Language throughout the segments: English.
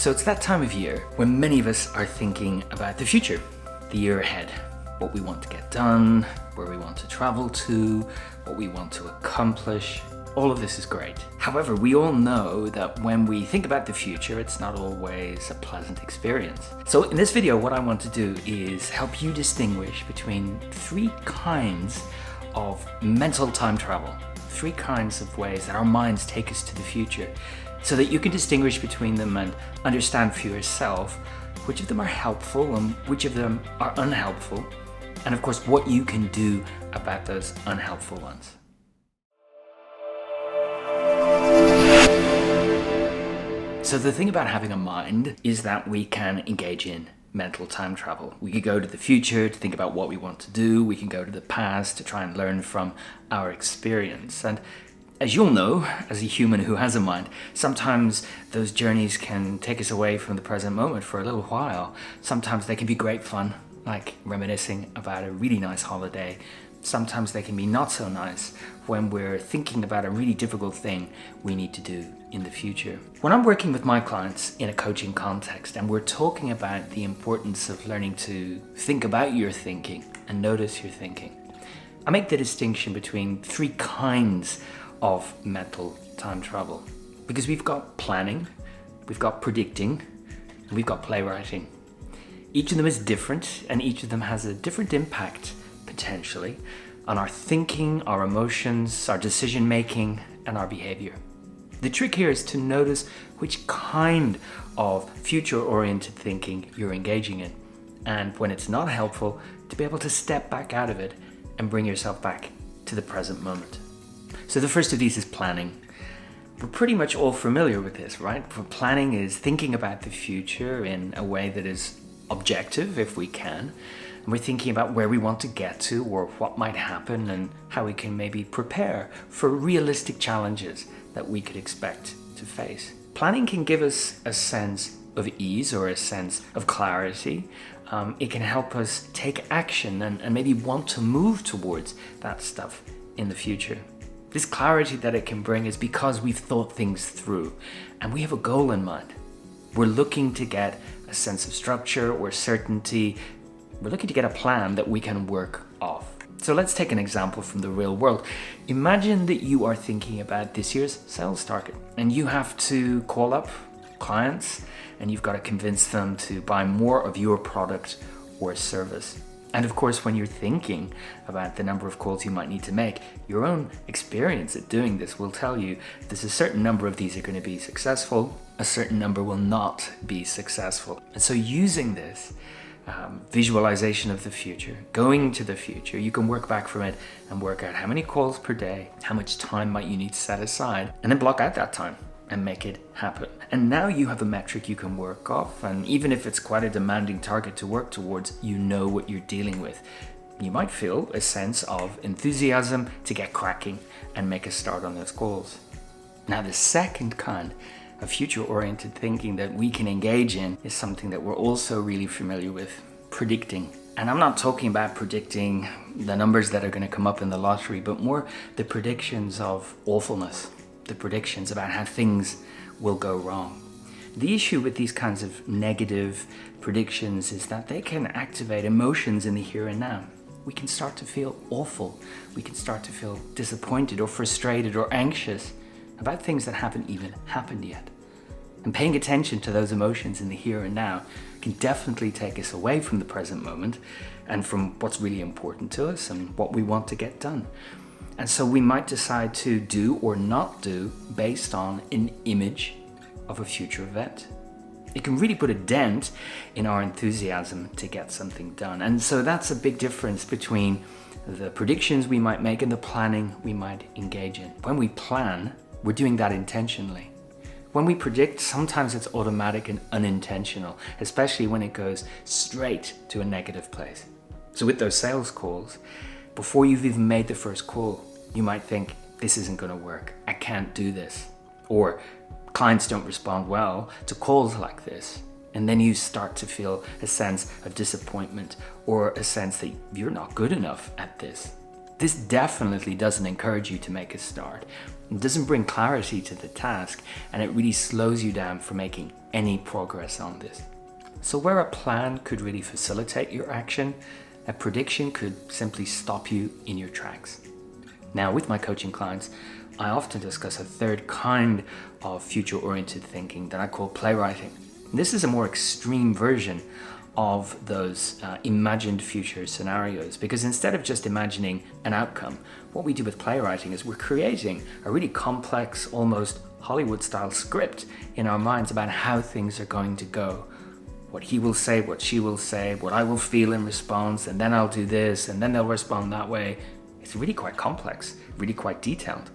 So it's that time of year when many of us are thinking about the future, the year ahead, what we want to get done, where we want to travel to, what we want to accomplish. All of this is great. However, we all know that when we think about the future, it's not always a pleasant experience. So in this video, what I want to do is help you distinguish between three kinds of mental time travel, three kinds of ways that our minds take us to the future, so that you can distinguish between them and understand for yourself which of them are helpful and which of them are unhelpful, and of course what you can do about those unhelpful ones. So the thing about having a mind is that we can engage in mental time travel. We could go to the future to think about what we want to do. We can go to the past to try and learn from our experience. And as you'll know, as a human who has a mind, sometimes those journeys can take us away from the present moment for a little while. Sometimes they can be great fun, like reminiscing about a really nice holiday. Sometimes they can be not so nice when we're thinking about a really difficult thing we need to do in the future. When I'm working with my clients in a coaching context and we're talking about the importance of learning to think about your thinking and notice your thinking, I make the distinction between three kinds of mental time travel, because we've got planning, we've got predicting, and we've got playwriting. Each of them is different, and each of them has a different impact potentially on our thinking, our emotions, our decision making, and our behavior. The trick here is to notice which kind of future-oriented thinking you're engaging in, and when it's not helpful, to be able to step back out of it and bring yourself back to the present moment. So the first of these is planning. We're pretty much all familiar with this, right? Planning is thinking about the future in a way that is objective, if we can. And we're thinking about where we want to get to or what might happen and how we can maybe prepare for realistic challenges that we could expect to face. Planning can give us a sense of ease or a sense of clarity. It can help us take action and maybe want to move towards that stuff in the future. This clarity that it can bring is because we've thought things through and we have a goal in mind. We're looking to get a sense of structure or certainty. We're looking to get a plan that we can work off. So let's take an example from the real world. Imagine that you are thinking about this year's sales target and you have to call up clients and you've got to convince them to buy more of your product or service. And of course, when you're thinking about the number of calls you might need to make, your own experience at doing this will tell you there's a certain number of these are going to be successful, a certain number will not be successful. And so using this visualization of the future, going to the future, you can work back from it and work out how many calls per day, how much time might you need to set aside, and then block out that time and make it happen. And now you have a metric you can work off, and even if it's quite a demanding target to work towards, you know what you're dealing with. You might feel a sense of enthusiasm to get cracking and make a start on those goals. Now the second kind of future-oriented thinking that we can engage in is something that we're also really familiar with, predicting. And I'm not talking about predicting the numbers that are going to come up in the lottery, but more the predictions of awfulness, the predictions about how things will go wrong. The issue with these kinds of negative predictions is that they can activate emotions in the here and now. We can start to feel awful. We can start to feel disappointed or frustrated or anxious about things that haven't even happened yet. And paying attention to those emotions in the here and now can definitely take us away from the present moment and from what's really important to us and what we want to get done. And so we might decide to do or not do based on an image of a future event. It can really put a dent in our enthusiasm to get something done. And so that's a big difference between the predictions we might make and the planning we might engage in. When we plan, we're doing that intentionally. When we predict, sometimes it's automatic and unintentional, especially when it goes straight to a negative place. So with those sales calls, before you've even made the first call, you might think, this isn't going to work. I can't do this. Or clients don't respond well to calls like this. And then you start to feel a sense of disappointment or a sense that you're not good enough at this. This definitely doesn't encourage you to make a start. It doesn't bring clarity to the task, and it really slows you down from making any progress on this. So where a plan could really facilitate your action, a prediction could simply stop you in your tracks. Now, with my coaching clients, I often discuss a third kind of future-oriented thinking that I call playwriting. This is a more extreme version of those imagined future scenarios, because instead of just imagining an outcome, what we do with playwriting is we're creating a really complex, almost Hollywood-style script in our minds about how things are going to go. What he will say, what she will say, what I will feel in response, and then I'll do this, and then they'll respond that way. It's really quite complex, really quite detailed.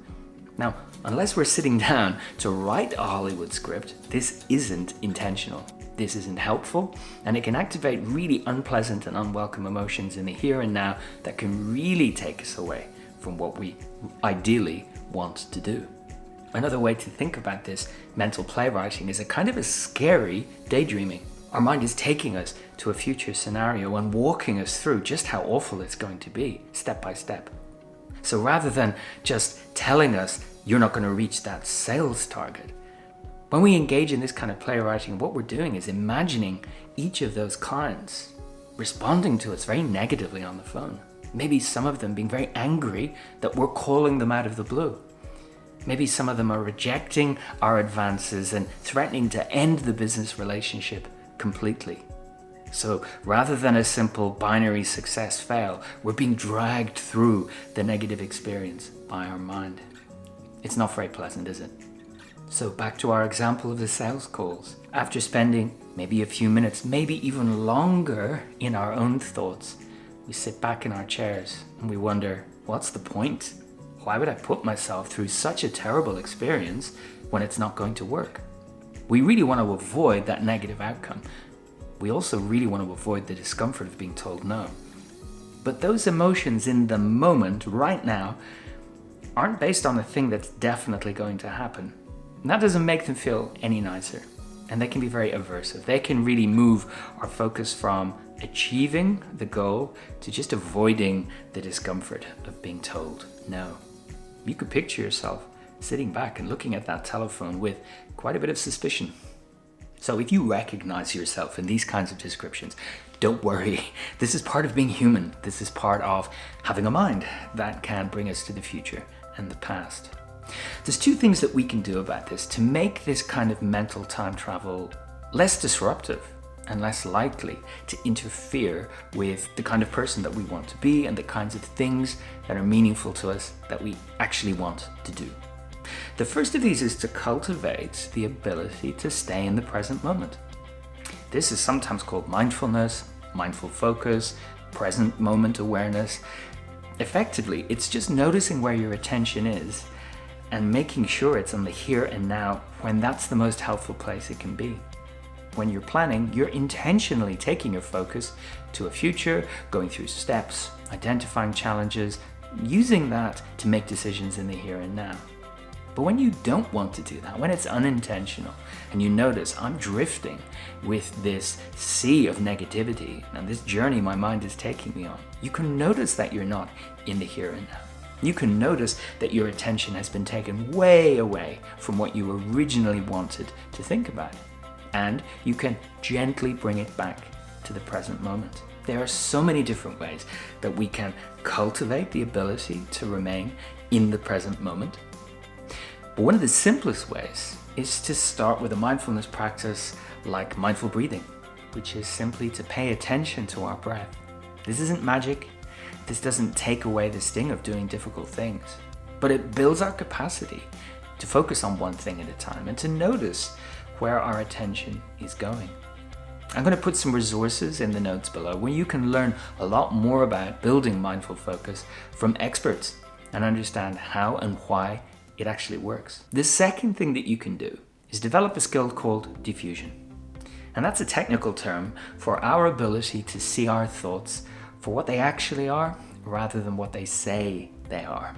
Now, unless we're sitting down to write a Hollywood script, this isn't intentional. This isn't helpful, and it can activate really unpleasant and unwelcome emotions in the here and now that can really take us away from what we ideally want to do. Another way to think about this mental playwriting is a kind of a scary daydreaming. Our mind is taking us to a future scenario and walking us through just how awful it's going to be, step by step. So rather than just telling us you're not going to reach that sales target, when we engage in this kind of playwriting, what we're doing is imagining each of those clients responding to us very negatively on the phone. Maybe some of them being very angry that we're calling them out of the blue. Maybe some of them are rejecting our advances and threatening to end the business relationship completely. So rather than a simple binary success fail, we're being dragged through the negative experience by our mind. It's not very pleasant, is it? So back to our example of the sales calls. After spending maybe a few minutes, maybe even longer in our own thoughts, we sit back in our chairs and we wonder, what's the point? Why would I put myself through such a terrible experience when it's not going to work? We really want to avoid that negative outcome. We also really want to avoid the discomfort of being told no. But those emotions in the moment, right now, aren't based on a thing that's definitely going to happen. And that doesn't make them feel any nicer. And they can be very aversive. They can really move our focus from achieving the goal to just avoiding the discomfort of being told no. You could picture yourself sitting back and looking at that telephone with quite a bit of suspicion. So if you recognize yourself in these kinds of descriptions, don't worry. This is part of being human. This is part of having a mind that can bring us to the future and the past. There's two things that we can do about this to make this kind of mental time travel less disruptive and less likely to interfere with the kind of person that we want to be and the kinds of things that are meaningful to us that we actually want to do. The first of these is to cultivate the ability to stay in the present moment. This is sometimes called mindfulness, mindful focus, present moment awareness. Effectively, it's just noticing where your attention is and making sure it's on the here and now when that's the most helpful place it can be. When you're planning, you're intentionally taking your focus to a future, going through steps, identifying challenges, using that to make decisions in the here and now. But when you don't want to do that, when it's unintentional, and you notice I'm drifting with this sea of negativity and this journey my mind is taking me on, you can notice that you're not in the here and now. You can notice that your attention has been taken way away from what you originally wanted to think about. And you can gently bring it back to the present moment. There are so many different ways that we can cultivate the ability to remain in the present moment. But one of the simplest ways is to start with a mindfulness practice like mindful breathing, which is simply to pay attention to our breath. This isn't magic. This doesn't take away the sting of doing difficult things, but it builds our capacity to focus on one thing at a time and to notice where our attention is going. I'm going to put some resources in the notes below where you can learn a lot more about building mindful focus from experts and understand how and why it actually works. The second thing that you can do is develop a skill called diffusion. And that's a technical term for our ability to see our thoughts for what they actually are rather than what they say they are.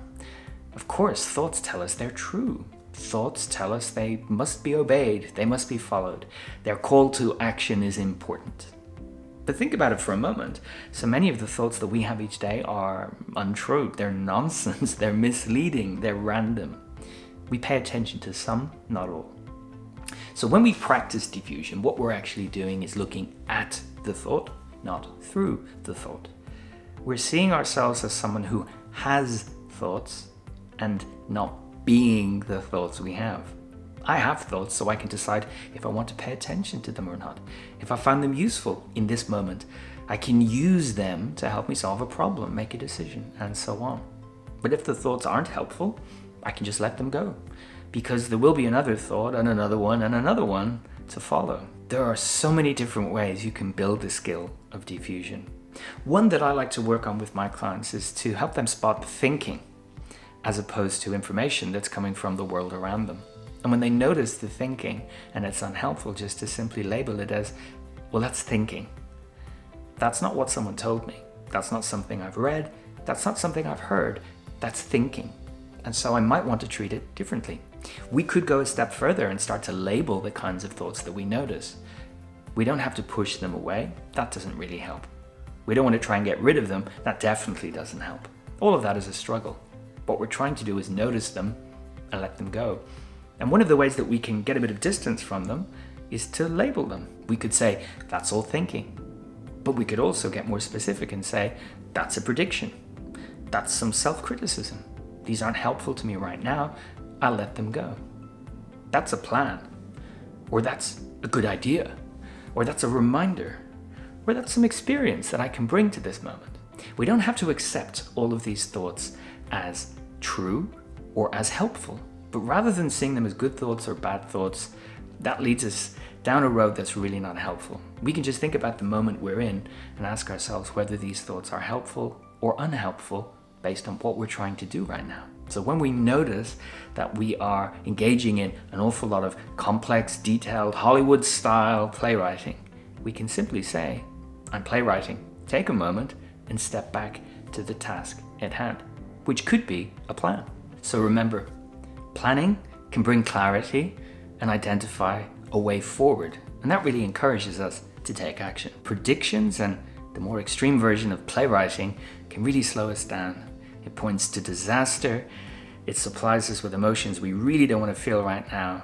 Of course, thoughts tell us they're true. Thoughts tell us they must be obeyed, they must be followed. Their call to action is important. But think about it for a moment. So many of the thoughts that we have each day are untrue, they're nonsense, they're misleading, they're random. We pay attention to some, not all. So when we practice diffusion, what we're actually doing is looking at the thought, not through the thought. We're seeing ourselves as someone who has thoughts and not being the thoughts we have. I have thoughts, so I can decide if I want to pay attention to them or not. If I find them useful in this moment, I can use them to help me solve a problem, make a decision, and so on. But if the thoughts aren't helpful, I can just let them go, because there will be another thought and another one to follow. There are so many different ways you can build the skill of diffusion. One that I like to work on with my clients is to help them spot thinking as opposed to information that's coming from the world around them. And when they notice the thinking and it's unhelpful, just to simply label it as, well, that's thinking. That's not what someone told me. That's not something I've read. That's not something I've heard. That's thinking. And so I might want to treat it differently. We could go a step further and start to label the kinds of thoughts that we notice. We don't have to push them away. That doesn't really help. We don't want to try and get rid of them. That definitely doesn't help. All of that is a struggle. What we're trying to do is notice them and let them go. And one of the ways that we can get a bit of distance from them is to label them. We could say, that's all thinking. But we could also get more specific and say, that's a prediction. That's some self-criticism. These aren't helpful to me right now. I'll let them go. That's a plan. Or that's a good idea. Or that's a reminder. Or that's some experience that I can bring to this moment. We don't have to accept all of these thoughts as true or as helpful. But rather than seeing them as good thoughts or bad thoughts, that leads us down a road that's really not helpful. We can just think about the moment we're in and ask ourselves whether these thoughts are helpful or unhelpful based on what we're trying to do right now. So when we notice that we are engaging in an awful lot of complex, detailed, Hollywood-style playwriting, we can simply say, I'm playwriting. Take a moment and step back to the task at hand, which could be a plan. So remember, planning can bring clarity and identify a way forward, and that really encourages us to take action. Predictions and the more extreme version of playwriting can really slow us down. It points to disaster, it supplies us with emotions we really don't want to feel right now,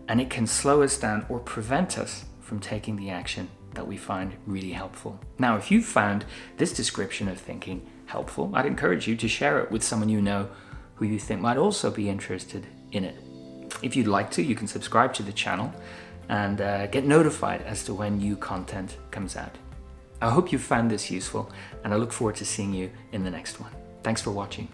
and it can slow us down or prevent us from taking the action that we find really helpful. Now, if you found this description of thinking helpful, I'd encourage you to share it with someone you know who you think might also be interested in it. If you'd like to, you can subscribe to the channel and get notified as to when new content comes out. I hope you found this useful, and I look forward to seeing you in the next one. Thanks for watching.